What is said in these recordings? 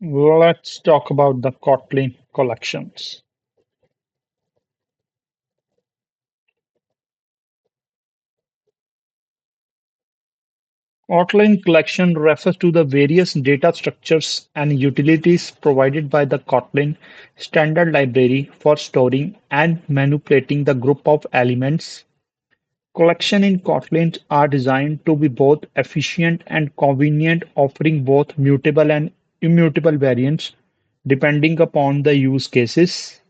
Let's talk about the Kotlin collections. Kotlin collection refers to the various data structures and utilities provided by the Kotlin standard library for storing and manipulating the group of elements. Collections in Kotlin are designed to be both efficient and convenient, offering both mutable and immutable variants depending upon the use cases.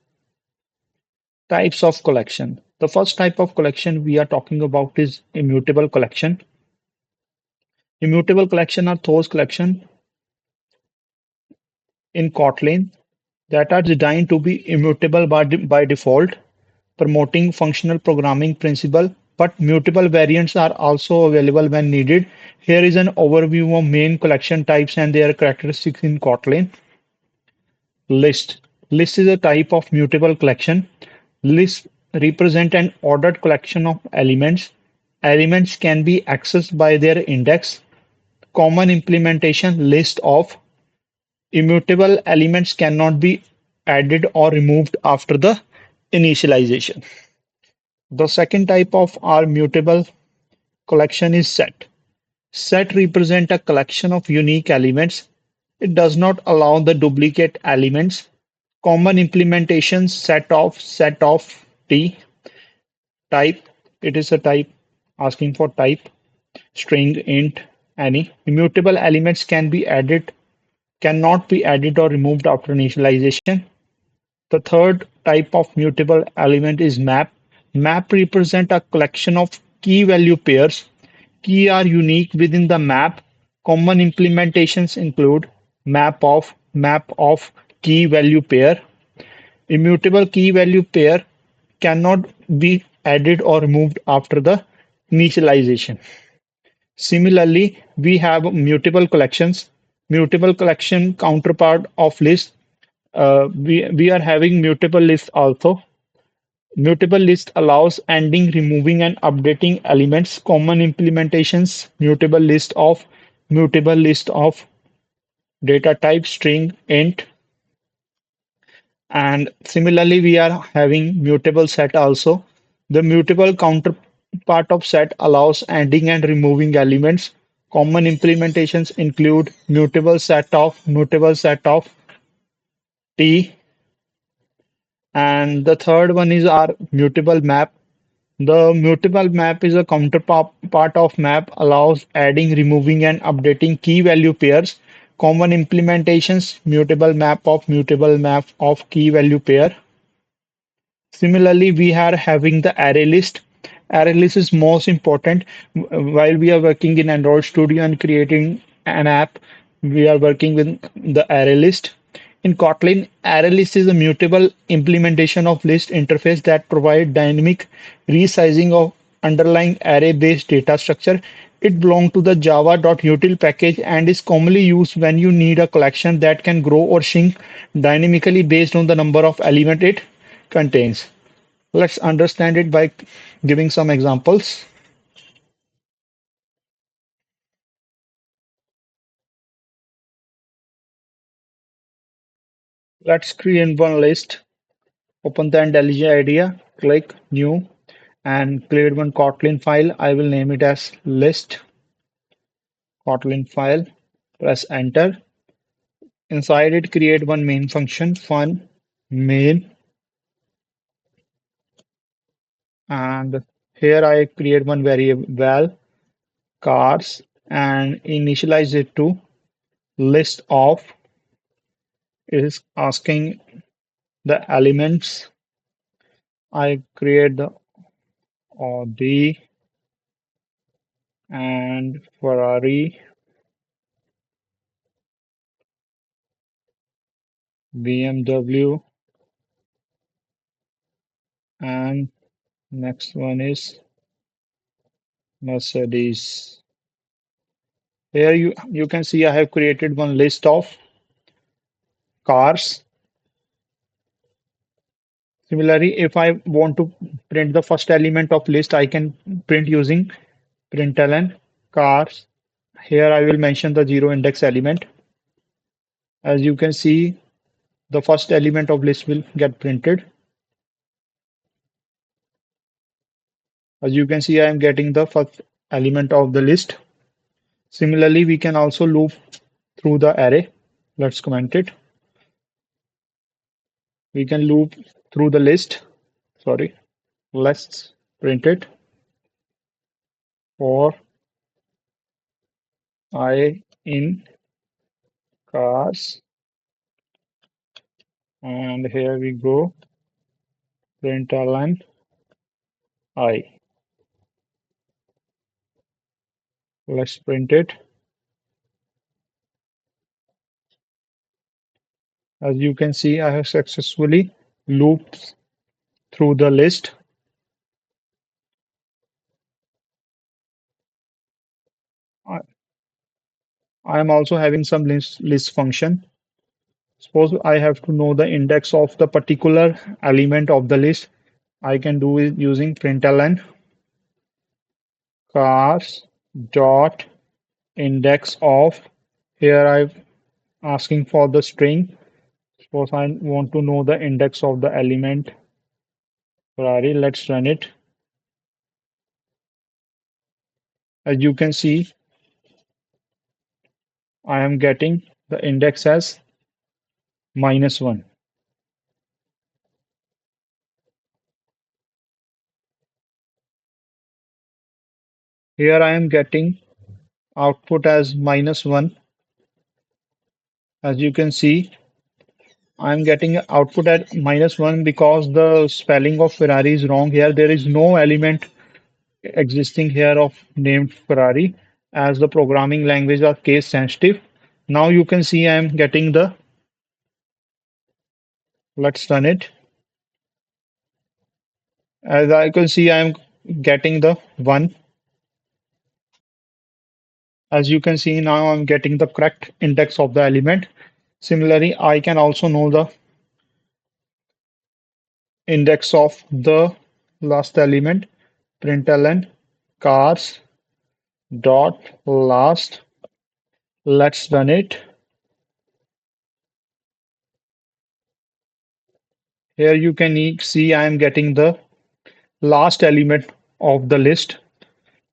Types of collection. The first type of collection we are talking about is immutable collection. Immutable collection are those collections in Kotlin that are designed to be immutable by default, promoting functional programming principle, but mutable variants are also available when needed. Here is an overview of main collection types and their characteristics in Kotlin. List. List is a type of mutable collection. Lists represent an ordered collection of elements. Elements can be accessed by their index. Common implementation list of immutable elements cannot be added or removed after the initialization. The second type of our mutable collection is set. Set represent a collection of unique elements. It does not allow the duplicate elements. Common implementation set of t type. It is a type asking for type string int any. Immutable elements cannot be added or removed after initialization. The third type of mutable element is map. Map represent a collection of key value pairs. Key are unique within the map. Common implementations include map of key value pair. Immutable key value pair cannot be added or removed after the initialization. Similarly, we have mutable collections. Mutable collection counterpart of list. We are having mutable list also. Mutable list allows adding, removing, and updating elements. Common implementations: mutable list of data type string int, and similarly we are having mutable set also. The mutable counterpart of set allows adding and removing elements. Common implementations include mutable set of t, and the third one is our mutable map. The mutable map is a counterpart of map, allows adding, removing, and updating key value pairs. Common implementations: mutable map of key value pair. Similarly, we are having the array list. Array list is most important while we are working in Android Studio and creating an app. We are working with the array list. In Kotlin, array list is a mutable implementation of list interface that provide dynamic resizing of underlying array-based data structure. It belongs to the java.util package and is commonly used when you need a collection that can grow or shrink dynamically based on the number of elements it contains. Let's understand it by giving some examples. Let's create one list. Open the IntelliJ IDEA, click New, and create one Kotlin file. I will name it as list Kotlin file. Press enter. Inside it, create one main function, fun main, and here I create one variable cars and initialize it to list of. It is asking the elements. I create the Audi and Ferrari, BMW, and next one is Mercedes. Here you can see I have created one list of cars. Similarly, if I want to print the first element of list, I can print using println cars. Here I will mention the zero index element. As you can see, the first element of list will get printed. As you can see, I am getting the first element of the list. Similarly, we can also loop through the array. Let's comment it. We can loop through the list. Sorry, let's print it for I in cars. And here we go, println I. Let's print it. As you can see, I have successfully looped through the list. I I am also having some list function. Suppose I have to know the index of the particular element of the list. I can do it using println cars dot index of. Here I'm asking for the string. Suppose I want to know the index of the element Ferrari. Let's run it. As you can see, I am getting the index as -1. Here I am getting output as -1. As you can see, I am getting output at -1 because the spelling of Ferrari is wrong here. There is no element existing here of named Ferrari as the programming language are case sensitive. Now you can see I am getting the, let's run it. As I can see, I am getting the 1. As you can see now, I'm getting the correct index of the element. Similarly, I can also know the index of the last element. Println cars dot last. Let's run it. Here you can see I am getting the last element of the list.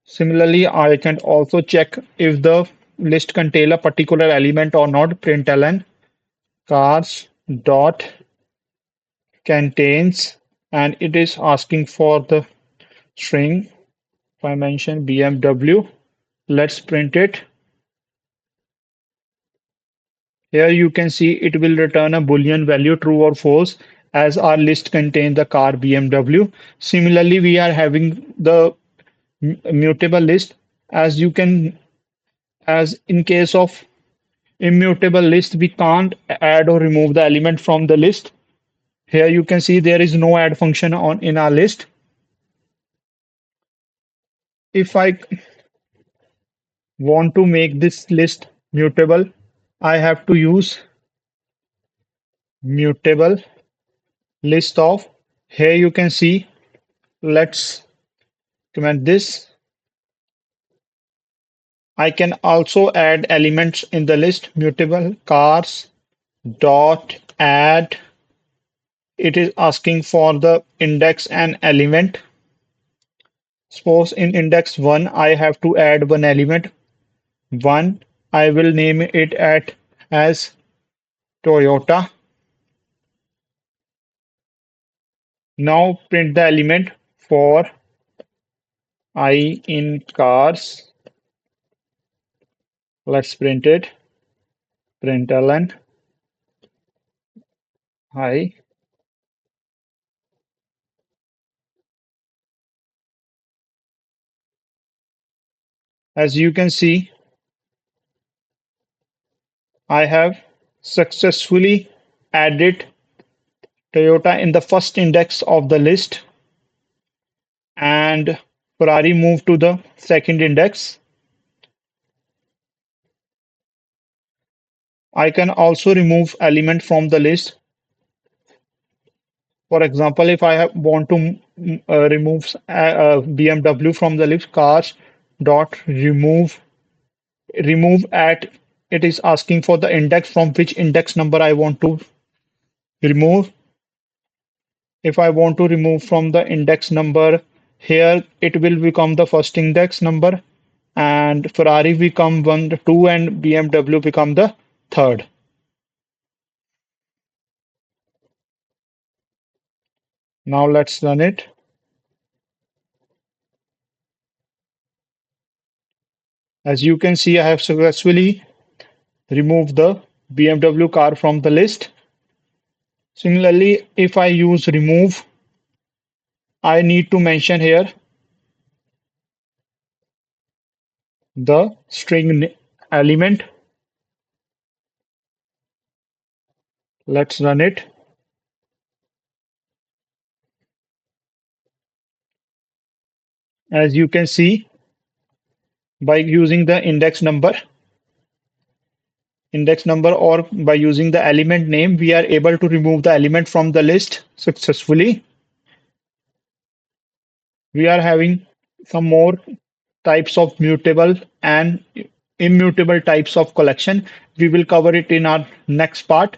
Similarly, I can also check if the list contains a particular element or not. Println cars dot contains, and it is asking for the string. If I mention BMW, let's print it. Here you can see it will return a boolean value true or false as our list contains the car BMW. Similarly, we are having the mutable list. As you can, as in case of immutable list, we can't add or remove the element from the list. Here you can see there is no add function on in our list. If I want to make this list mutable, I have to use mutable list of. Here you can see, let's comment this. I can also add elements in the list. Mutable cars dot add. It is asking for the index and element. Suppose in index 1 I have to add one element 1. I will name it as Toyota. Now print the element for I in cars. Let's print it. Println I. As you can see, I have successfully added Toyota in the first index of the list, and Ferrari moved to the second index. I can also remove element from the list. For example, if I want to remove BMW from the list, cars dot remove at it is asking for the index from which index number I want to remove. If I want to remove from the index number, here it will become the first index number, and Ferrari become one, two, and BMW become the third. Now let's run it. As you can see, I have successfully removed the BMW car from the list. Similarly, if I use remove, I need to mention here the string element. Let's run it. As you can see, by using the index number or by using the element name, we are able to remove the element from the list successfully. We are having some more types of mutable and immutable types of collection. We will cover it in our next part.